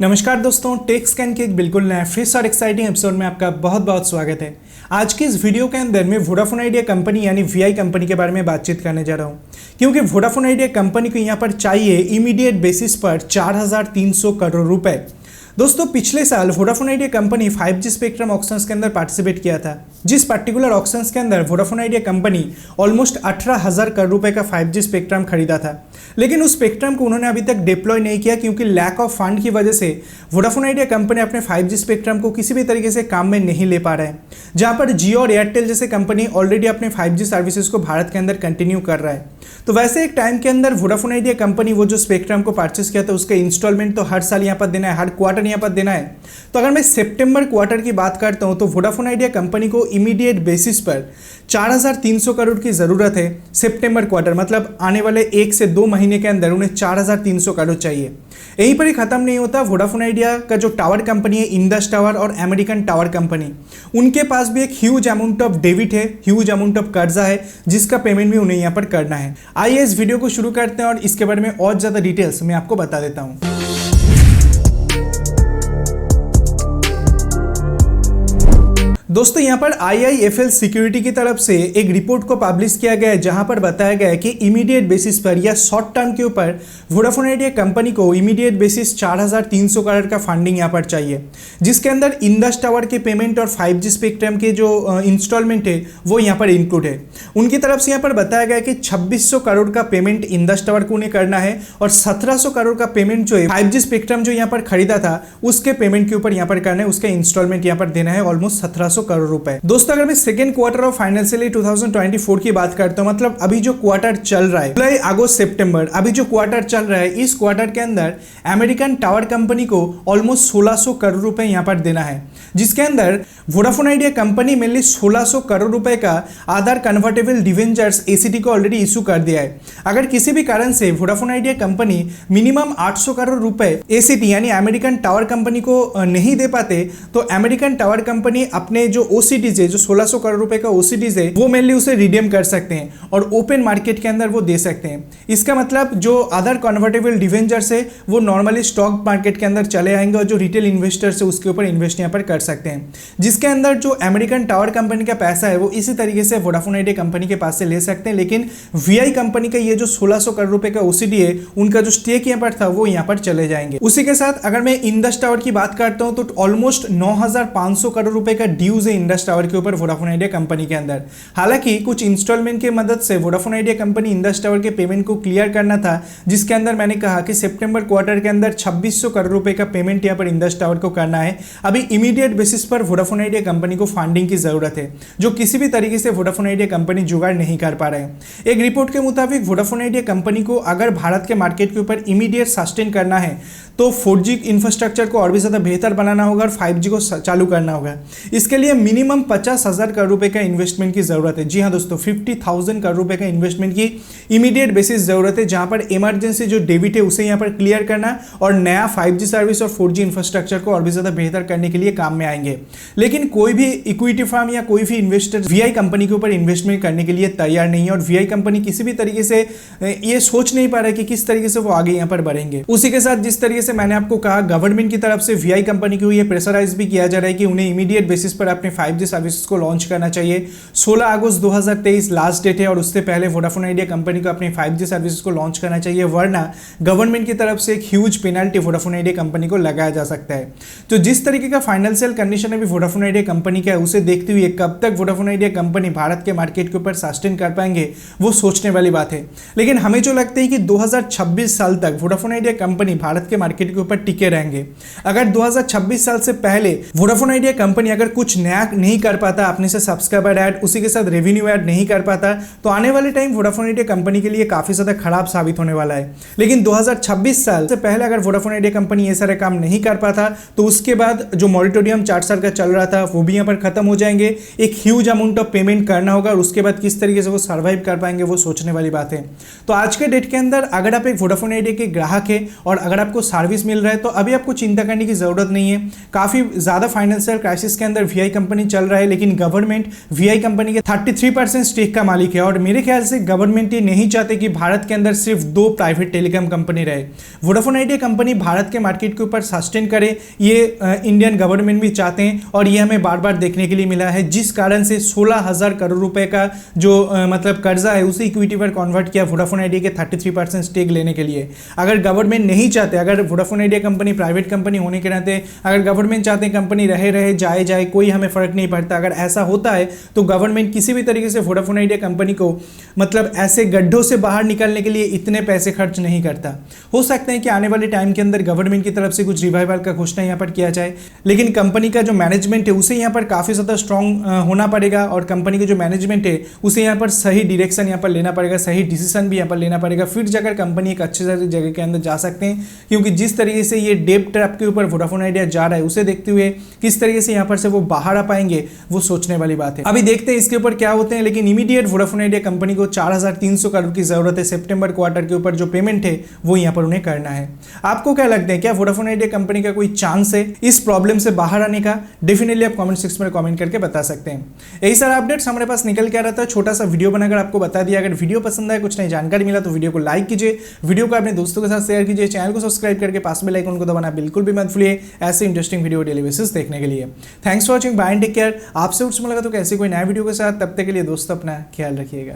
नमस्कार दोस्तों, take scan के एक बिल्कुल नया फ्रेश और एक्साइटिंग एपिसोड में आपका बहुत बहुत स्वागत है। आज की इस वीडियो के अंदर मैं वोडाफोन आइडिया कंपनी यानी वीआई कंपनी के बारे में बातचीत करने जा रहा हूँ, क्योंकि वोडाफोन आइडिया कंपनी को यहाँ पर चाहिए इमीडिएट बेसिस पर 4,300 करोड़ रुपए। दोस्तों, पिछले साल Vodafone idea company 5G spectrum auctions के अंदर पार्टिसिपेट किया था, जिस पर्टिकुलर ऑक्शंस के अंदर Vodafone idea company almost 18,000 crore रुपए का 5G स्पेक्ट्रम खरीदा था। लेकिन उस स्पेक्ट्रम को उन्होंने अभी तक डिप्लॉय नहीं किया, क्योंकि लैक ऑफ फंड की वजह से वोडाफोन आइडिया कंपनी अपने 5G स्पेक्ट्रम को किसी भी तरीके से काम में नहीं ले पा रहा है, जहां पर जियो और एयरटेल जैसे कंपनी ऑलरेडी अपने 5G सर्विसेज को भारत के अंदर कंटिन्यू कर रहा है। तो वैसे एक टाइम के अंदर वोडाफोन आइडिया कंपनी वो जो स्पेक्ट्रम को परचेस किया था उसका इंस्टॉलमेंट तो हर साल यहाँ पर देना है, हर क्वार्टर यहाँ पर देना है। तो अगर मैं सितंबर क्वार्टर की बात करता हूँ तो वोडाफोन आइडिया कंपनी को इमीडिएट बेसिस पर 4,300 करोड़ की ज़रूरत है। सितंबर क्वार्टर मतलब आने वाले 1 से 2 महीने के अंदर उन्हें 4,300 करोड़ चाहिए। यहीं पर ही ख़त्म नहीं होता, वोडाफोन आइडिया का जो टावर कंपनी है इंडस टावर और अमेरिकन टावर कंपनी, उनके पास भी एक ह्यूज अमाउंट ऑफ डेबिट है, ह्यूज अमाउंट ऑफ कर्जा है, जिसका पेमेंट भी उन्हें यहाँ पर करना है। आइए इस वीडियो को शुरू करते हैं और इसके बारे में और ज़्यादा डिटेल्स मैं आपको बता देता हूँ। दोस्तों, यहाँ पर IIFL सिक्योरिटी की तरफ से एक रिपोर्ट को पब्लिश किया गया है, जहाँ पर बताया गया है कि इमीडिएट बेसिस पर या शॉर्ट टर्म के ऊपर वोडाफोन आइडिया कंपनी को इमीडिएट बेसिस 4,300 करोड़ का फंडिंग यहाँ पर चाहिए, जिसके अंदर इंडस टावर के पेमेंट और 5G स्पेक्ट्रम के जो इंस्टॉलमेंट है वो यहाँ पर इंक्लूड है। उनकी तरफ से यहाँ पर बताया गया है कि 2,600 करोड़ का पेमेंट इंडस टावर को उन्हें करना है और 1,700 करोड़ का पेमेंट जो है 5G स्पेक्ट्रम जो यहाँ पर खरीदा था उसके पेमेंट के ऊपर यहाँ पर करना है, उसका इंस्टॉलमेंट यहाँ पर देना है ऑलमोस्ट 1,700 करोड़ रुपए। दोस्तों, अगर मैं second quarter of financial year 2024 की बात करता हूं, मतलब अभी जो क्वार्टर चल रहा है जुलाई अगस्त सितंबर, अभी जो क्वार्टर चल रहा है, इस क्वार्टर के अंदर अमेरिकन टावर कंपनी को ऑलमोस्ट 1,600 करोड़ रुपए यहां पर देना है, जिसके अंदर Vodafone idea company mainly 1,600 crore रुपए का आधार कन्वर्टेबल डिवेंचर्स ACT को ऑलरेडी इशू कर दिया है। अगर किसी भी कारण से Vodafone idea company minimum 800 crore रुपए ACT यानी अमेरिकन टावर कंपनी को नहीं दे पाते, तो अमेरिकन टावर कंपनी अपने जो OCDs है, जो 1,600 करोड़ रुपए का OCDs है, वो मेनली उसे रिडीम कर सकते हैं और ओपन मार्केट के अंदर वो दे सकते हैं। इसका मतलब जो अदर कन्वर्टेबल डिवेंचर्स है वो नॉर्मली स्टॉक मार्केट के अंदर चले आएंगे और जो रिटेल इन्वेस्टर्स है उसके ऊपर इन्वेस्ट यहाँ पर कर सकते हैं, जिसके अंदर जो अमेरिकन टावर कंपनी का पैसा है वो इसी तरीके से वोडाफोन आइडिया कंपनी के पास से ले सकते हैं। लेकिन वीआई कंपनी का ये जो 1,600 करोड़ रुपए का OCD है, उनका जो स्टेक यहाँ पर था वो यहाँ पर चले जाएंगे। उसी के साथ अगर मैं इंडस टावर की बात करता हूँ तो ऑलमोस्ट 9,500 करोड़ रुपए का ड्यूज है इंडस टावर के ऊपर वोडाफोन आइडिया कंपनी के अंदर। हालांकि कुछ इंस्टॉलमेंट की मदद से Vodafone idea company Indus tower के पेमेंट को क्लियर करना था, जिसके अंदर मैंने कहा कि सितंबर क्वार्टर के अंदर 2,600 करोड़ रुपए का पेमेंट यहाँ पर इंडस टावर को करना है। अभी इमीडिएट बेसिस पर वोडाफोन आइडिया कंपनी को फंडिंग की जरूरत है, जो किसी भी तरीके से वोडाफोन आइडिया कंपनी जुगाड़ नहीं कर पा रहे हैं। एक रिपोर्ट के मुताबिक वोडाफोन आइडिया कंपनी को अगर भारत के मार्केट के ऊपर इमीडिएट सस्टेन करना है तो 4G इंफ्रास्ट्रक्चर को और भी ज़्यादा बेहतर बनाना होगा और 5G को चालू करना होगा। इसके लिए मिनिमम 50,000 करोड़ रुपए का इन्वेस्टमेंट की ज़रूरत है। जी हाँ दोस्तों, 50,000 करोड़ रुपए का इन्वेस्टमेंट की इमीडिएट बेसिस ज़रूरत है, जहाँ पर इमरजेंसी जो डेबिट है उसे यहाँ पर क्लियर करना और नया 5G सर्विस और 4G इंफ्रास्ट्रक्चर को और भी ज़्यादा बेहतर करने के लिए काम में आएंगे। लेकिन कोई भी इक्विटी फर्म या कोई भी इन्वेस्टर वीआई कंपनी के ऊपर इन्वेस्टमेंट करने के लिए तैयार नहीं है और वीआई कंपनी किसी भी तरीके से ये सोच नहीं पा रहा है कि किस तरीके से वो आगे यहाँ पर बढ़ेंगे। उसी के साथ जिस तरीके से मैंने आपको कहा, गवर्नमेंट की तरफ से वीआई कंपनी को ये प्रेशराइज भी किया जा रहा है कि उन्हें इमीडिएट बेसिस पर अपने 5G सर्विसेज को लॉन्च करना चाहिए। 16 अगस्त 2023 लास्ट डेट है और उससे पहले वोडाफोन आइडिया कंपनी को अपने 5G सर्विसेज को लॉन्च करना चाहिए, वरना गवर्नमेंट की तरफ से एक huge penalty Vodafone idea company को लगाया जा सकता है। तो जिस तरीके का फाइनेंशियल कंडीशन अभी वोडाफोन आइडिया कंपनी का है, उसे देखते हुए कब तक वोडाफोन आइडिया कंपनी भारत के मार्केट के ऊपर सस्टेन कर पाएंगे वो सोचने वाली बात है। लेकिन हमें जो लगता है कि 2026 साल तक वोडाफोन आइडिया कंपनी भारत के मार्केट के ऊपर टिके रहेंगे। अगर 2026 साल से पहले वोडाफोन आइडिया कंपनी अगर कुछ नया नहीं कर पाता, अपने से सब्सक्राइबर ऐड उसी के साथ रेवेन्यू ऐड नहीं कर पाता, तो आने वाले टाइम वोडाफोन आइडिया कंपनी के लिए काफी ज्यादा खराब साबित होने वाला है। लेकिन 2026 साल से पहले अगर वोडाफोन आइडिया कंपनी ये सारे काम नहीं कर पाता, तो उसके बाद जो मॉरिटोरियम 4 साल का चल रहा था वो भी यहाँ पर खत्म हो जाएंगे। एक ह्यूज अमाउंट ऑफ पेमेंट करना होगा और उसके बाद किस तरीके से वो सर्वाइव कर पाएंगे वो सोचने वाली बात है। तो आज के डेट के अंदर अगर आप एक वोडाफोन आइडिया के ग्राहक है और अगर आपको सर्विस मिल रहा है तो अभी आपको चिंता करने की जरूरत नहीं है। काफी ज्यादा फाइनेंशियल क्राइसिस के अंदर वीआई कंपनी चल रहा है, लेकिन गवर्नमेंट वी कंपनी के 33% स्टेक का मालिक है। और मेरे ख्याल से गवर्नमेंट ये नहीं चाहते कि भारत के अंदर सिर्फ 2 प्राइवेट टेलीकॉम कंपनी रहे। वोडाफोन आइडिया कंपनी भारत के मार्केट के ऊपर सस्टेन करे, ये इंडियन गवर्नमेंट भी चाहते हैं और ये हमें बार बार देखने के लिए मिला है, जिस कारण से 16,000 करोड़ रुपए का जो मतलब कर्जा है उसे इक्विटी पर कन्वर्ट किया वोडाफोन आइडिया के 33% स्टेक लेने के लिए। अगर गवर्नमेंट नहीं चाहते, अगर Vodafone idea company private company होने के नाते अगर गवर्नमेंट चाहते हैं कंपनी रहे जाए कोई हमें फर्क नहीं पड़ता, अगर ऐसा होता है तो गवर्नमेंट किसी भी तरीके से वोडाफोन आइडिया कंपनी को मतलब ऐसे गड्ढों से बाहर निकलने के लिए इतने पैसे खर्च नहीं करता। हो सकता है कि आने वाले टाइम के अंदर गवर्नमेंट की तरफ से कुछ रिवाइवल का घोषणा यहाँ पर किया जाए, लेकिन कंपनी का जो मैनेजमेंट है उसे यहाँ पर काफ़ी ज़्यादा स्ट्रांग होना पड़ेगा और कंपनी के जो मैनेजमेंट है उसे यहाँ पर सही डायरेक्शन यहाँ पर लेना पड़ेगा, सही डिसीजन भी यहाँ पर लेना पड़ेगा, फिर जाकर कंपनी एक अच्छे जगह के अंदर जा सकते हैं। क्योंकि जिस तरीके से ये डेब्ट ट्रैप के ऊपर वोडाफोन आइडिया जा रहा है उसे देखते हुए किस तरीके से यहाँ पर से वो बाहर आ पाएंगे वो सोचने वाली बात है। अभी देखते हैं इसके ऊपर क्या होते हैं, लेकिन इमीडिएट वोडाफोन आइडिया कंपनी को 4,300 करोड़ की जरूरत है। सितंबर क्वार्टर के ऊपर जो पेमेंट है वो यहाँ पर उन्हें करना है। आपको क्या लगता है, क्या वोडाफोन आइडिया कंपनी का कोई चांस है इस प्रॉब्लम से बाहर आने का? डेफिनेटली आप कमेंट सेक्शन में कमेंट करके बता सकते हैं। यही सारा अपडेट्स हमारे पास निकल के आ रहा था, छोटा सा वीडियो बनाकर आपको बता दिया। अगर वीडियो पसंद आए, कुछ नई जानकारी मिला तो वीडियो को लाइक कीजिए, वीडियो को अपने दोस्तों के साथ शेयर कीजिए, चैनल को सब्सक्राइब करके पास में बेल आइकन को दबाना बिल्कुल भी मत भूलिए ऐसे इंटरेस्टिंग वीडियो डेली बेसिस देखने के लिए। Thanks for watching, bye and take care. आपसे उठसे मुलाकात तो कैसे कोई नया वीडियो के साथ, तब तक के लिए दोस्तों अपना ख्याल रखिएगा।